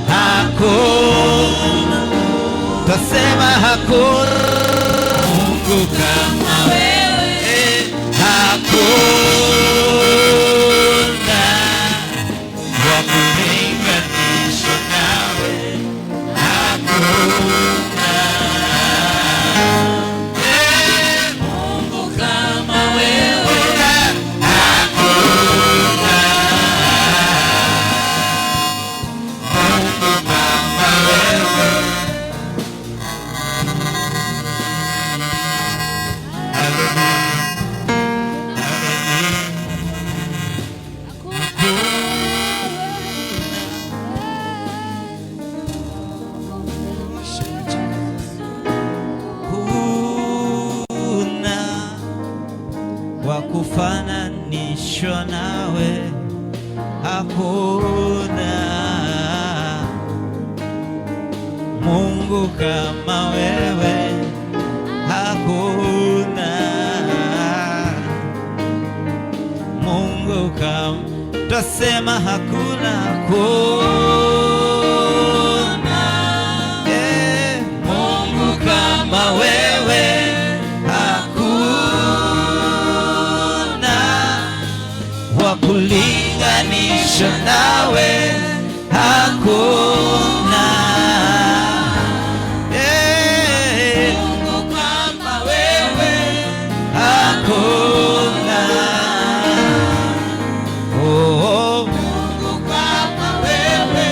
hakuna, tasema hakuna Mungu kama wewe, hakuna wa kulinganisha nawe, hakuna Mungu kama wewe, hakuna Mungu kama wewe. Kufananishwa nawe, hakuna Mungu kama wewe, hakuna Mungu kama, tasema hakuna, hakuna Mungu kama wewe, kulinganisha nawe, hakuna Mungu kama wewe, hakuna Mungu kama wewe,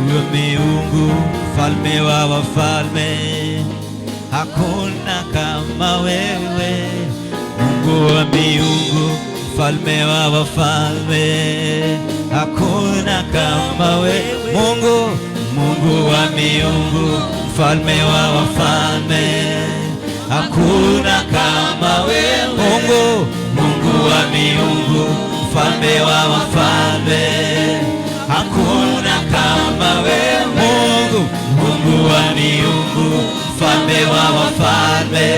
uwe miungu, mfalme wa wafalme, hakuna kama wewe, Mungu wa miungu, mfalme wa wafalme, hakuna kama wewe, Mungu wa miungu, mfalme wa wafalme, hakuna kama wewe, Mungu wa miungu, mfalme wa wafalme, hakuna kama wewe, Mungu wa miungu, mfalme wa wafalme,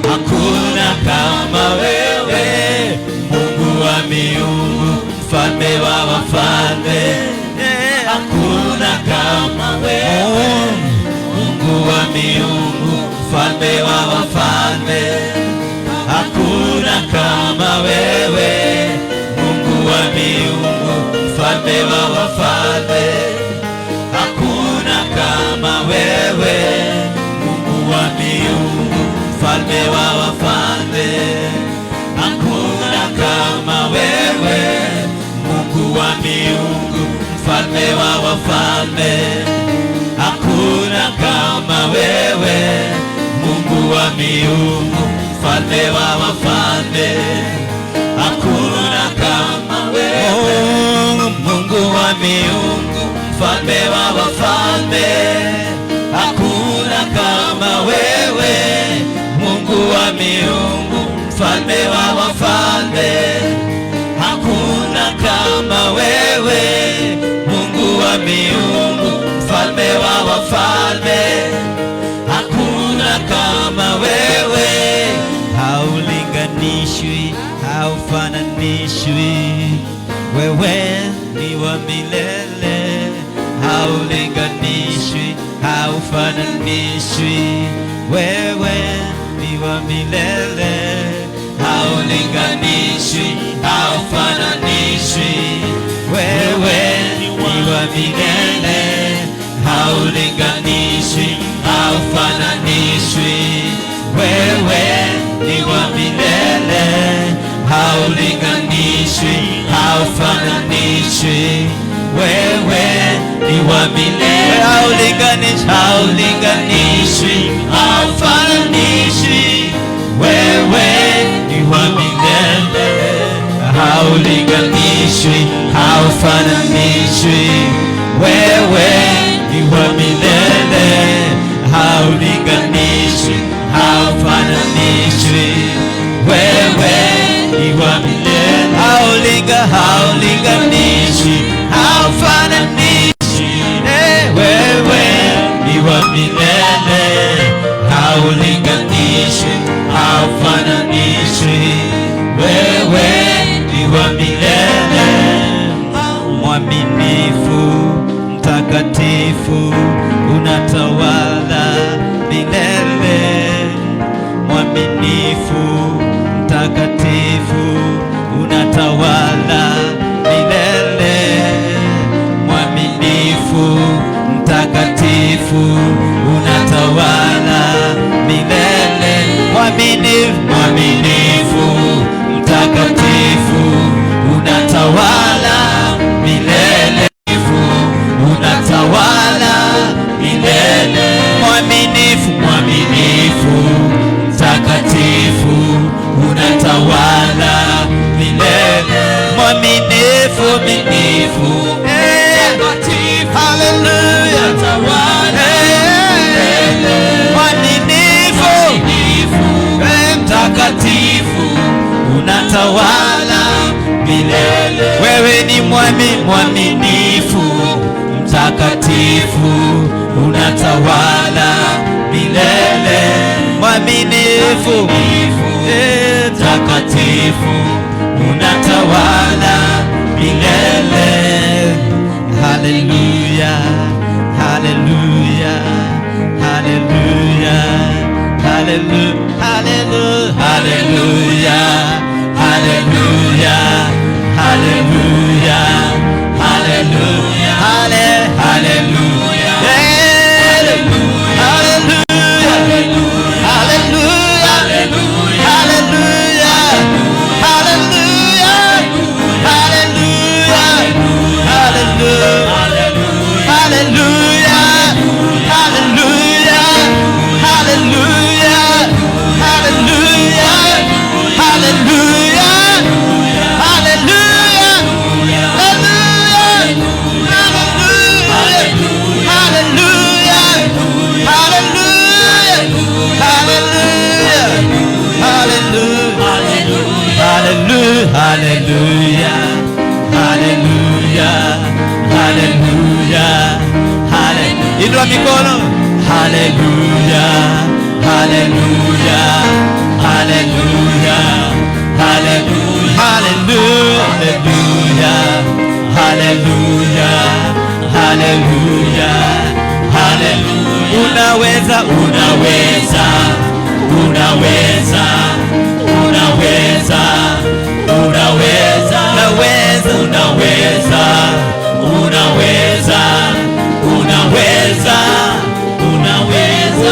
hakuna kama wewe, Mungu wa miungu, mfalme wa wafalme, hakuna kama wewe, Mungu wa miungu, mfalme wa wafalme, hakuna kama wewe, Mungu wa miungu, mfalme wa wafalme, hakuna kama wewe, Mungu wa miungu, mfalme wa wafalme, hakuna kama wewe, Mungu wa miungu, mfalme wa wafalme, hakuna kama wewe, Mungu wa miungu, mfalme wa wafalme, hakuna kama wewe, Mungu wa miungu, mfalme wa wafalme, hakuna kama wewe, Mungu wa miungu, mfalme wa wafalme, hakuna kama wewe, Mungu wa miungu, mfalme wa wafalme, hakuna kama wewe, haulinganishwi, haufananishwi, wewe ni wa milele, haulinganishwi, haufananishwi, wewe ni wa milele, haulinganishwi, haufananishwi, wewe ni wa milele, haulinganishwi, haufananishwi, wewe ni wa milele, haulinganishwi, haufananishwi, wewe ni wa milele, haulinganishwi, haufananishwi, wewe ni wa milele, haulinganishwi, haufananishwi, wewe ni wa milele, haulinganishwi, haufananishwi, wewe ni wa milele, haulinganishwi, haufananishwi, wewe ni wa milele, haulinganishwi, haufananishwi, wewe ni wa milele, mwaminifu mwaminifu, unatawala milele. Mwaminifu, mtakatifu, unatawala milele. Mwaminifu, mtakatifu, unatawala milele. Mwaminifu, mtakatifu, unatawala milele. Unatawala milele. Mwaminifu, mtakatifu, unatawala milele. Mwaminifu, mtakatifu, haleluya, unatawala milele. Mwaminifu, mtakatifu, unatawala milele. Wewe ni mwaminifu, mtakatifu, unatawala milele. Mwaminifu, mtakatifu, unatawala milele. Haleluya, haleluya, haleluya, haleluya, haleluya, haleluya, haleluya, haleluya, haleluya, haleluya, haleluya, haleluya, haleluya, haleluya. Inua mikono. Haleluya, haleluya, haleluya, haleluya, haleluya, haleluya, haleluya, haleluya. Unaweza, unaweza, unaweza, unaweza, unaweza, unaweza, unaweza, unaweza,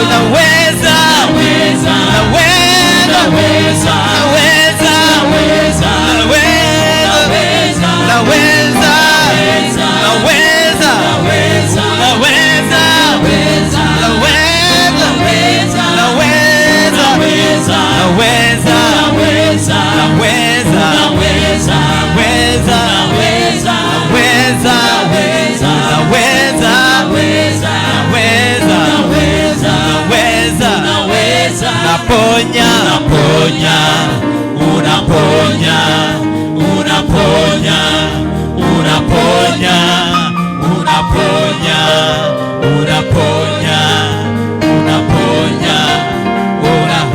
unaweza, unaweza, unaweza, unaponya, unaponya, unaponya, unaponya, unaponya, unaponya, unaponya,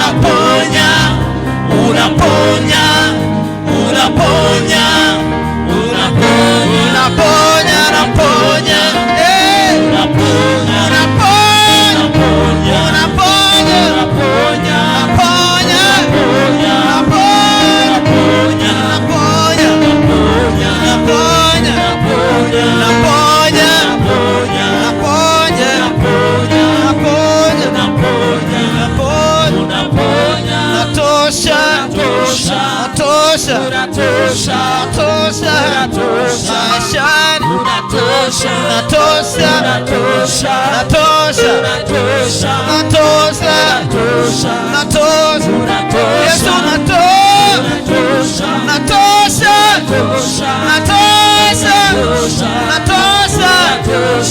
unaponya, unaponya, unatosha, unatosha, unatosha, unatosha, unatosha, unatosha, unatosha, unatosha, unatosha, Yesu unatosha, unatosha, unatosha, unatosha,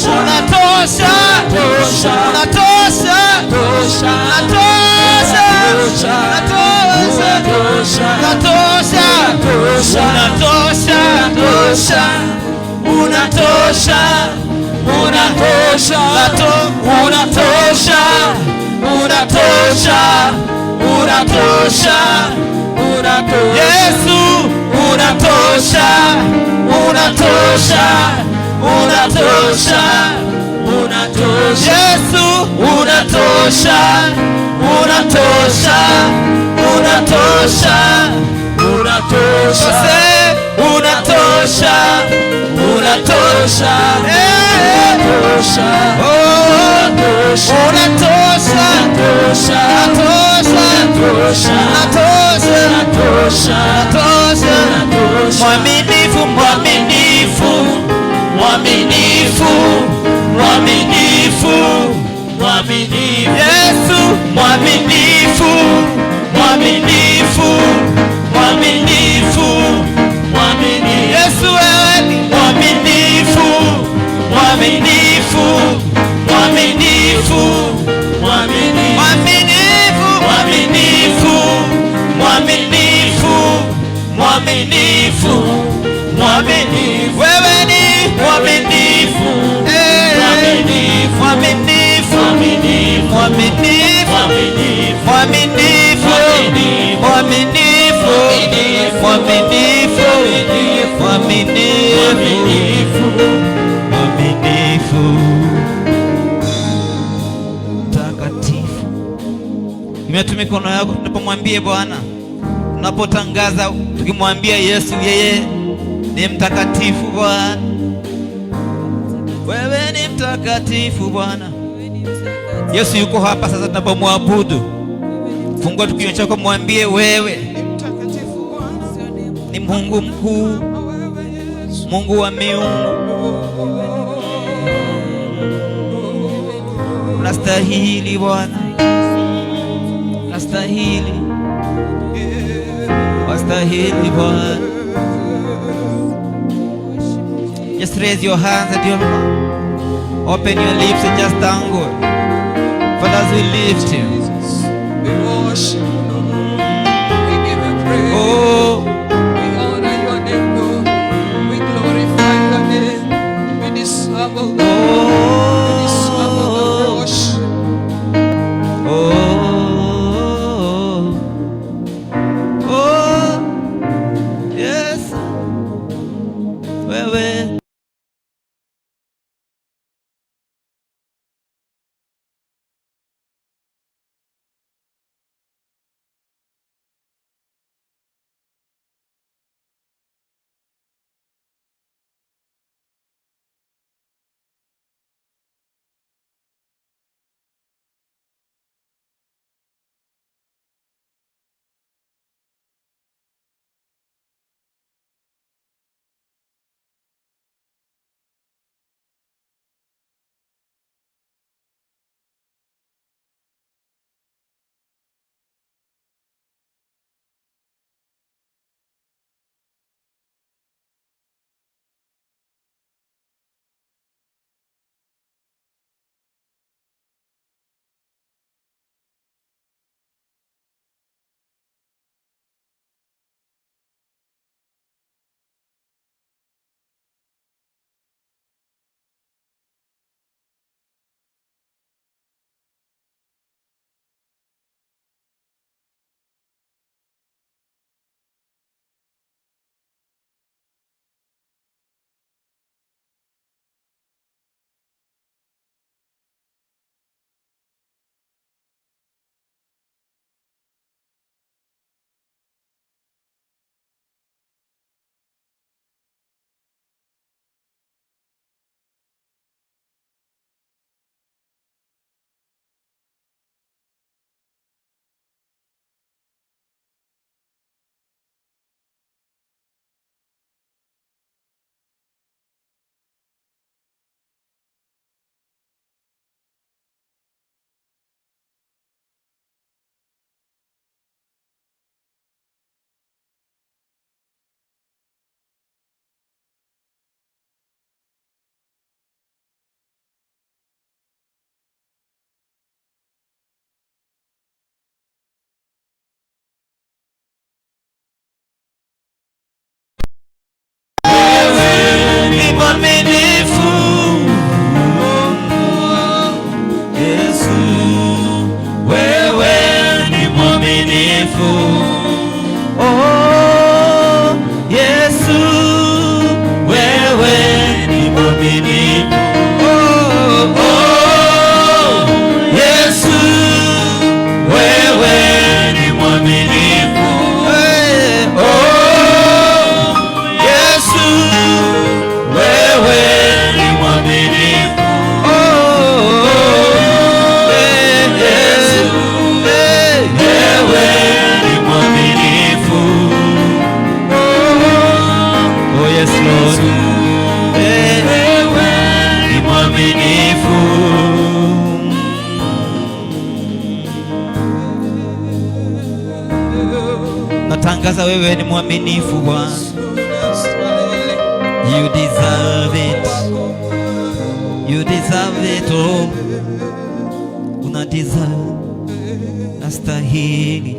unatosha, unatosha, unatosha, unatosha, unatosha, unatosha, unatosha, unatosha, Yesu unatosha, unatosha, unatosha, unatosha, Yesu unatosha, unatosha, unatosha, unatosha, unatosha, unatosha, unatosha, unatosha, unatosha, mwaminifu, mwaminifu, mwaminifu, mwaminifu, mwaminifu, Yesu mwaminifu, mwaminifu, mwaminifu, mwaminifu, Yesu wewe ni mwaminifu, mwaminifu, mwaminifu, mwaminifu, mwaminifu, mwaminifu, mwaminifu, mwaminifu, wewe ni mwaminifu, mwaminifu, mwaminifu, mwaminifu, mwaminifu, mwaminifu, mwaminifu, mwaminifu, mtakatifu. Imetu mikono yako tunapomwambia Bwana, tunapotangaza tukimwambia Yesu yeye ni mtakatifu. Bwana wewe ni mtakatifu Bwana. Yesu yuko hapa sasa tunapomwabudu. Fungua kinywa chako mwambie wewe ni Mungu mkuu, Mungu wa miungu. Unastahili Bwana, unastahili, unastahili Bwana. Just raise your hands at your mouth. Open your lips and just thank God. Father, as we lift Him, we worship you, we give you praise, we honor your name, Lord, we glorify your name, we deserve all we deserve all worship. Yes, wewe kutangaza wewe ni mwaminifu Bwana. You deserve it. You deserve it all. Una deserve. Nastahili.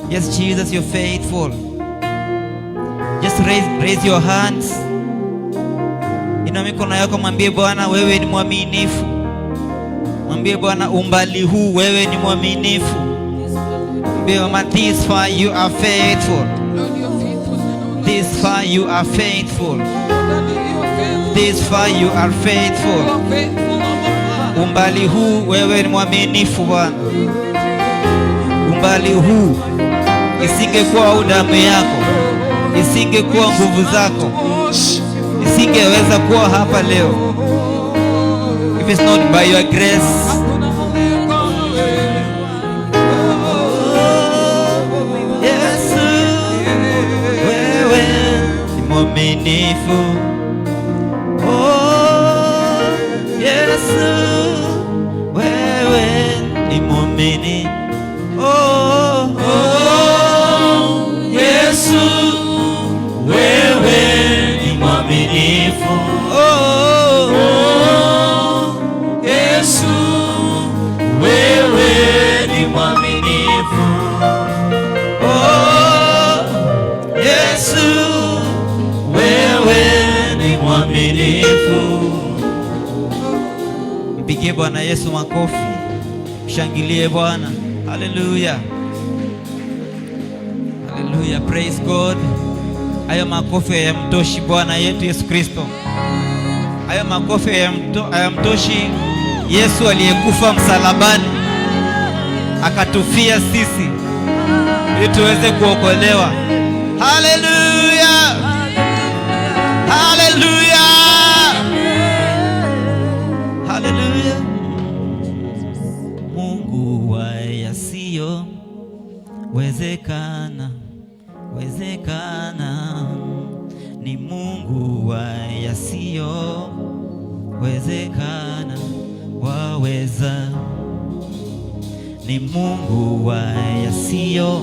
Yes, Jesus, you're faithful. Just raise your hands. Inua mikono yako, mwambie Bwana wewe ni mwaminifu. Mwambie Bwana umbali huu wewe ni mwaminifu. Mwambie Mama, this far you are faithful. This far you are faithful. This far you are faithful. Umbali huu wewe ni mwaminifu Bwana. Umbali huu isingekuwa damu yako, isingekuwa nguvu zako, isingeweza kuwa hapa leo. If it's not by your grace. Yesu wewe ni mwaminifu. Oh Yesu wewe ni mwaminifu. Oh Yesu wewe ni mwaminifu. Oh Yesu wewe ni mwaminifu. Oh Yesu wewe ni mwaminifu. Mpigie Bwana Yesu makofi. Mshangilie Bwana. Hallelujah. Hallelujah. Praise God. Hayo makofi hayamtoshi Bwana yetu Yesu Kristo. Hayo makofi hayamtoshi Yesu aliyekufa msalabani akatufia sisi ili tuweze kuokolewa. Hallelujah. Hallelujah. Hallelujah. Mungu wa yasiyo wezekana, wezekana, ni Mungu wa yasiyo wezekana, waweza. Ni Mungu wa yasiyo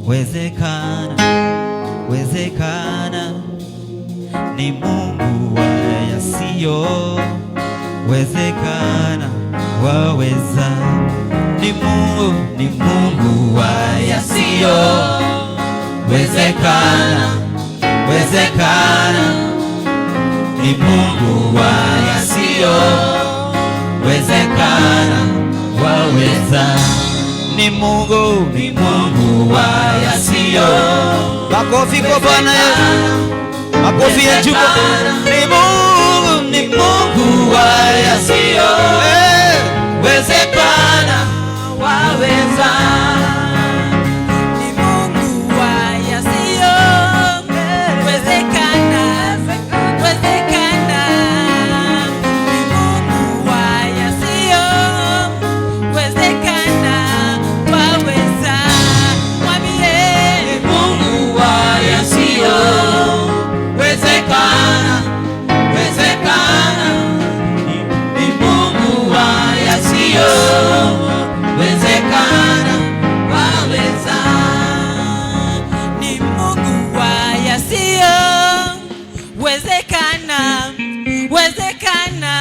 wezekana, wezekana, ni Mungu wa yasiyo wezekana, waweza. Ni Mungu wa yasiyo wezekana, wezekana, ni Mungu wa yasiyo wezekana, waweza. Ni Mungu wa yasiyo. Makofi kwa Bwana Yesu. Makofi ya juu. Ni Mungu wa yasiyo wezekana, waweza. Ni Mungu wa yasiyo wezekana, wezekana. Ni Mungu wa yasiyo wezekana, waweza. Mwambie ni Mungu wa yasiyo wezekana, wezekana. Ni Mungu wa yasiyo wezekana, waweza. ni Mungu wa yasiyo wezekana, wezekana.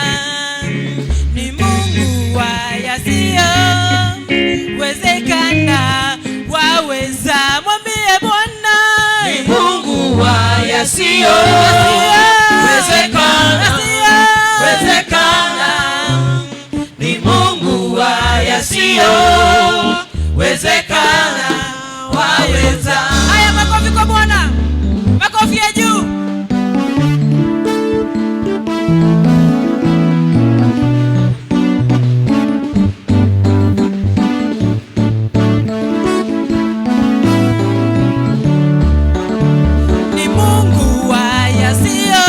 Ni Mungu wa yasiyo wezekana, waweza. Mwambie Bwana Ni Mungu wa yasiyo wezekana, wezekana. Ni Mungu wa yasiyo wezekana, waweza. Haya, makofi kwa Bwana, makofi ya juu. Ni Mungu wa yasiyo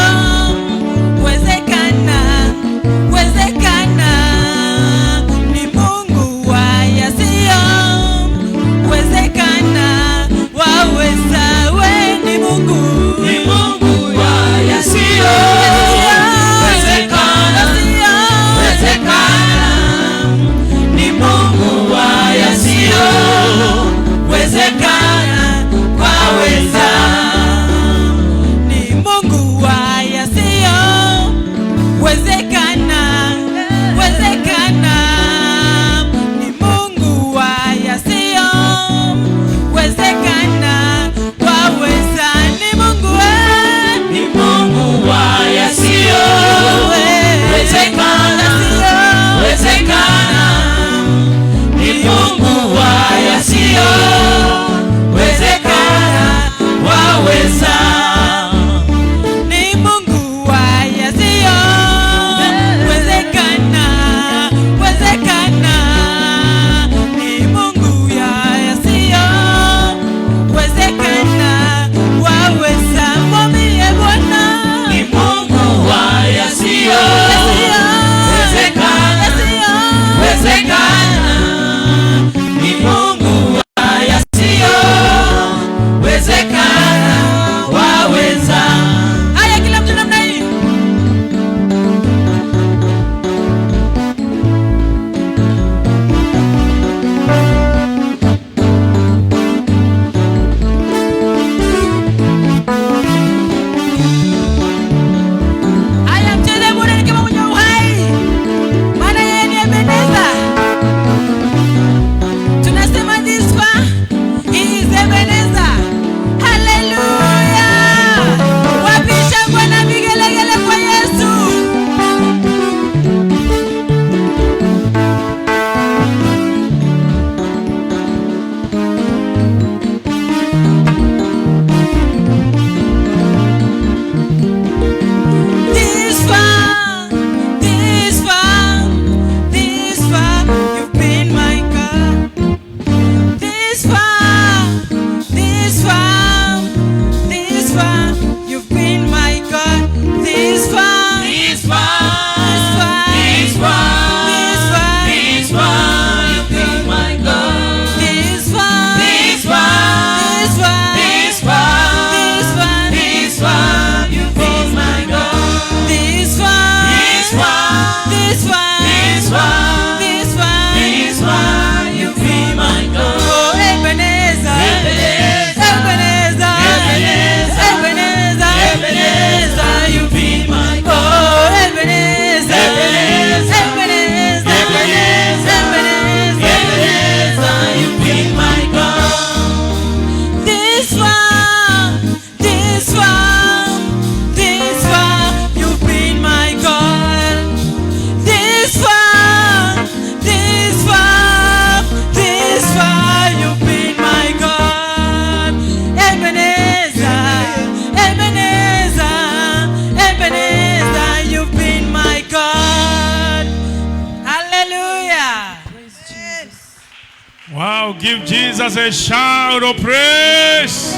Now give Jesus a shout of praise.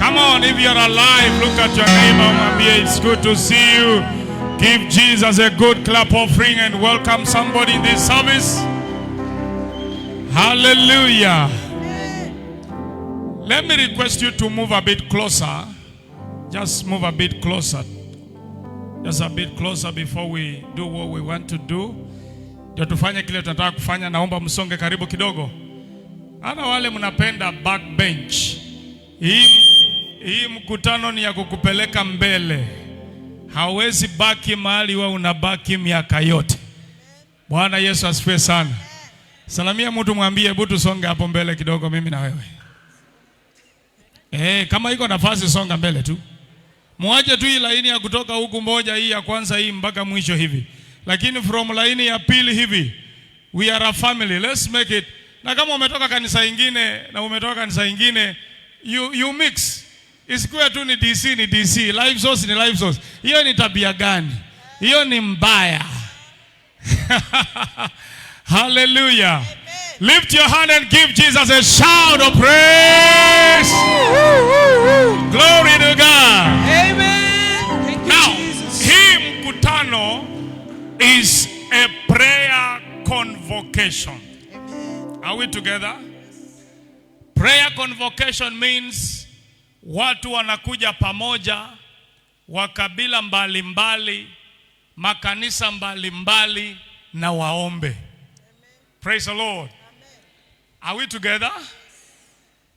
Come on, if you're alive, look at your neighbor, Mambia. It's good to see you. Give Jesus a good clap offering and welcome somebody in this service. Hallelujah. Let me request you to move a bit closer. Just move a bit closer. Just a bit closer before we do what we want to do. Ndio tufanye kile tunataka kufanya. Naomba msonge karibu kidogo. Hata wale mnapenda backbench. Hii mkutano ni ya kukupeleka mbele. Hawezi baki mahali wewe unabaki miaka yote. Bwana Yesu asifiwe sana. Salamia mtu mwambie hebu tusonge hapo mbele kidogo mimi na wewe. Kama iko nafasi songa mbele tu. Muache tu hii laini ya kutoka huku moja hii ya kwanza hii mpaka mwisho hivi. Lakini from laini ya pili hivi, we are a family. Let's make it. Na kama umetoka kanisa ingine na umetoka kanisa ingine, you mix. Isikuwe tu ni DC, live source ni live source. Hiyo ni tabia gani? Hiyo ni mbaya. Hallelujah. Amen. Lift your hand and give Jesus a shout of praise. Glory to God. Amen. Thank you, now, Jesus. Hii mkutano is a prayer convocation. Are we together? Prayer convocation means watu wanakuja pamoja wa kabila mbalimbali, makanisa mbalimbali na waombe. Amen. Praise the Lord. Amen. Are we together?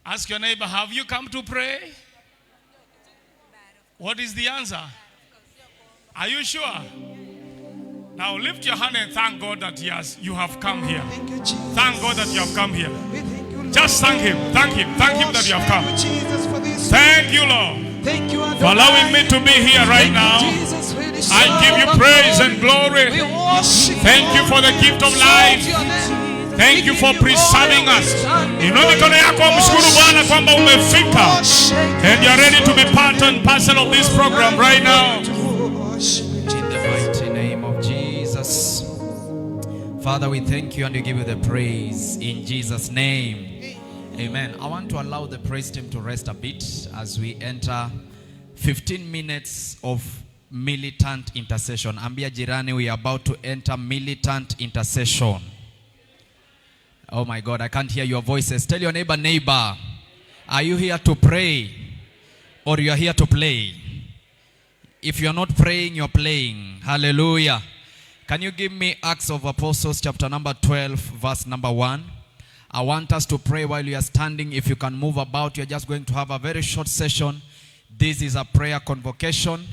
Ask your neighbor, have you come to pray? What is the answer? Are you sure? Now lift your hand and thank God that you have come here. Thank you, Jesus. Thank God that you have come here. We thank you, Lord. Just thank Him. Thank Him that you have come. Thank you, Jesus, for this. Thank you, Lord, Thank you, Adonai. for allowing me to be here right now. Jesus, we I give you praise and glory. We worship Thank you for the gift of life. Thank you for preserving us. Inua mikono yako mshukuru Bwana kwamba umefika. And you are ready to be part and parcel of this program right now. In the mighty name of Jesus. Father, we thank you and we give you the praise in Jesus' name. Amen. I want to allow the praise team to rest a bit as we enter 15 minutes of militant intercession. Ambia jirani, we are about to enter militant intercession. Oh my God, I can't hear your voices. Tell your neighbor, are you here to pray or you are here to play? If you are not praying, you're playing. Hallelujah. Can you give me Acts of Apostles chapter number 12 verse number 1? I want us to pray while you are standing. If you can move about, you're just going to have a very short session. This is a prayer convocation.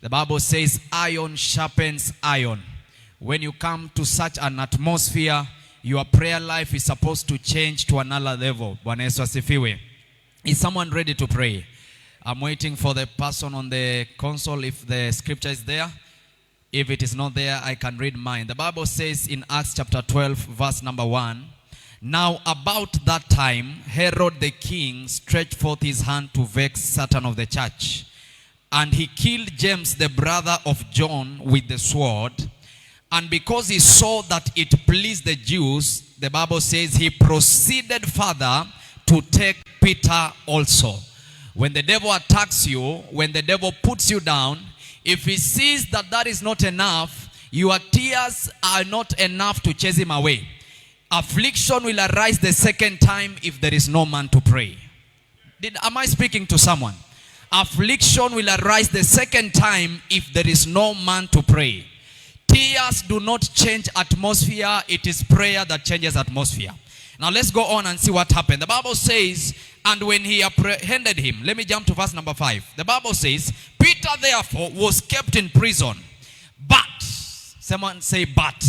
The Bible says iron sharpens iron. When you come to such an atmosphere, your prayer life is supposed to change to another level. Bwana Yesu asifiwe. Is someone ready to pray? I'm waiting for the person on the console if the scripture is there. If it is not there, I can read mine. The Bible says in Acts chapter 12 verse number 1, now about that time, Herod the king stretched forth his hand to vex Satan of the church. And he killed James, the brother of John, with the sword. And because he saw that it pleased the Jews, the Bible says he proceeded further to take Peter also. When the devil attacks you, when the devil puts you down, if he sees that that is not enough, your tears are not enough to chase him away. Affliction will arise the second time if there is no man to pray. Am I speaking to someone? Affliction will arise the second time if there is no man to pray. Tears do not change atmosphere. It is prayer that changes atmosphere. Now let's go on and see what happened. The Bible says, and when he apprehended him, let me jump to verse number 5. The Bible says, Peter therefore was kept in prison. But, someone say but.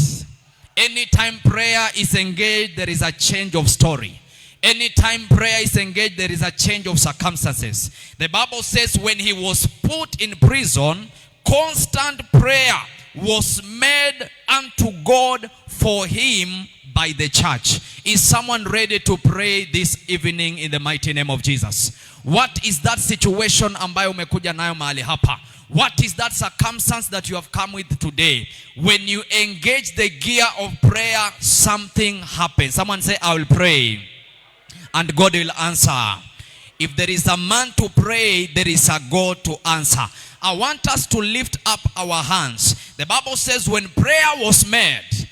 Anytime prayer is engaged, there is a change of story. Anytime prayer is engaged, there is a change of circumstances. The Bible says when he was put in prison, constant prayer was made unto God for him by the church. Is someone ready to pray this evening in the mighty name of Jesus? What is that situation ambayo umekuja nayo mahali hapa? What is that circumstance that you have come with today? When you engage the gear of prayer, something happens. Someone say, I will pray, and God will answer. If there is a man to pray, there is a God to answer. I want us to lift up our hands. The Bible says when prayer was made,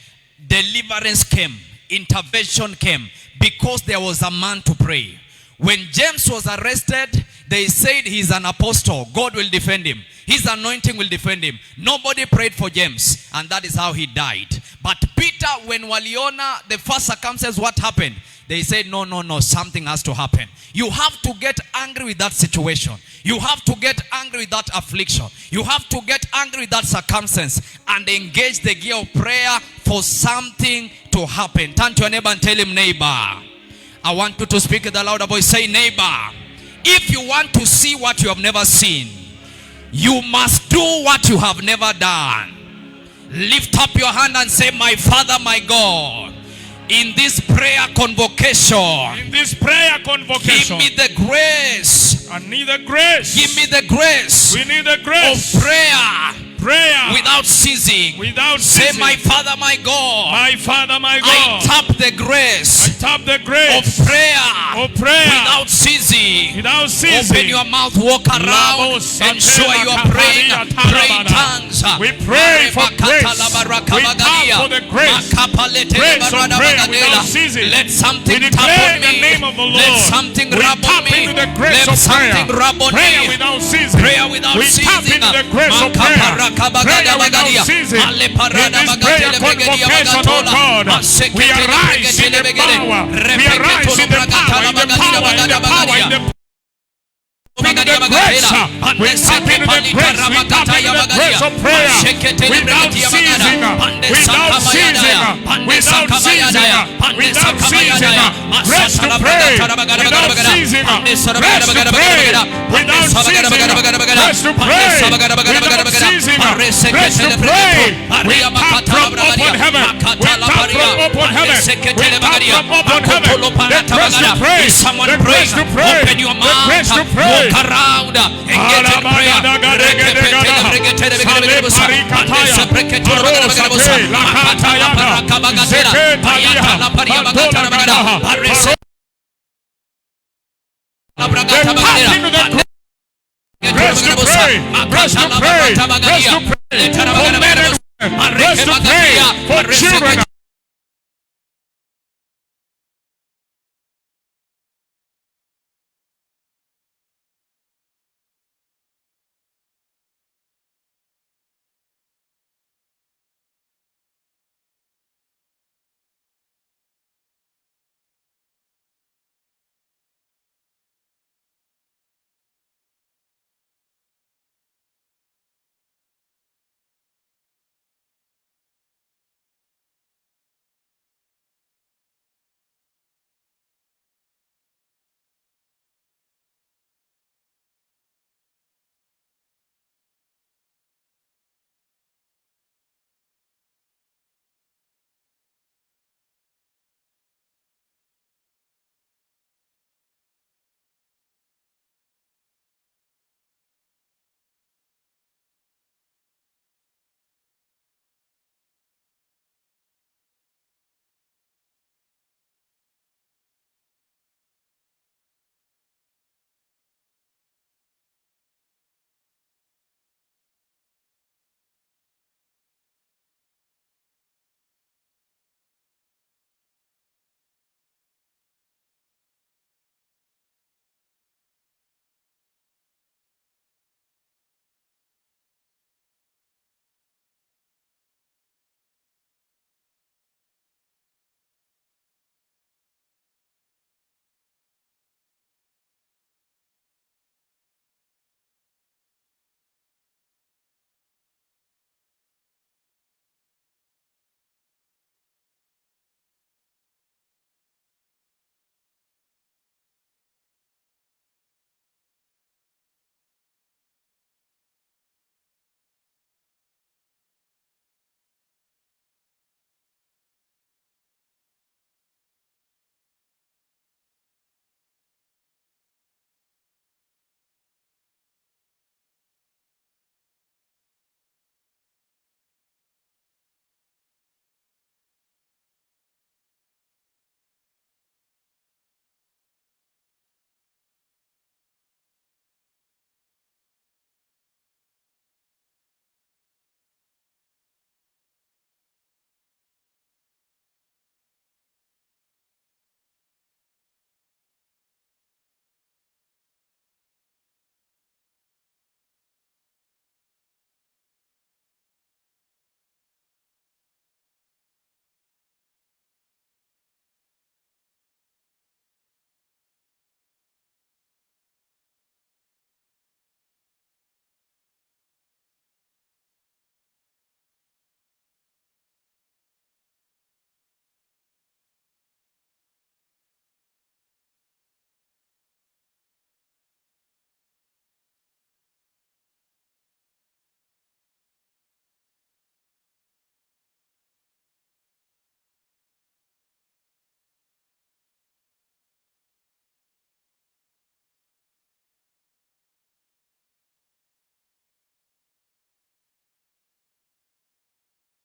deliverance came, intervention came, because there was a man to pray. When James was arrested, they said he's an apostle. God will defend him. His anointing will defend him. Nobody prayed for James, and that is how he died. But Peter, when waliona the first circumstance, what happened? They said, no, something has to happen. You have to get angry with that situation. You have to get angry with that affliction. You have to get angry with that circumstance and engage the gear of prayer for something to happen. Turn to your neighbor and tell him, neighbor, I want you to speak with a louder voice. Say, neighbor, if you want to see what you have never seen, you must do what you have never done. Lift up your hand and say, my Father, my God, in this prayer convocation, give me the grace. I need the grace. Give me the grace. We need the grace of prayer. Without ceasing. Say, my Father, my God. My Father, my God. I tap the grace. Of prayer. Without ceasing. Open your mouth, walk around, ensure you are praying. Pray in tongues. We pray for grace. We tap for the grace. Grace of prayer without ceasing. Let something we tap on the me. name of the Lord. Let something rub on me. The grace Let of something prayer. rub on Prayer me. without ceasing. Prayer without we ceasing. tap into the grace of prayer. Prayer without ceasing. In this prayer convocation, oh God, we arise in the power. We arise in the power, in the power, in the power, in the the grace. We tap into the grace. We tap into the grace of prayer without ceasing. Without ceasing. Without ceasing. Without ceasing. Grace to pray without ceasing. Grace to pray without ceasing. Grace to pray without ceasing. Grace to pray. We tap from open heaven. We tap from open heaven. We tap from open heaven. The grace to pray. The grace to pray. The grace to pray. Around and get in prayer. Grace to pray for children.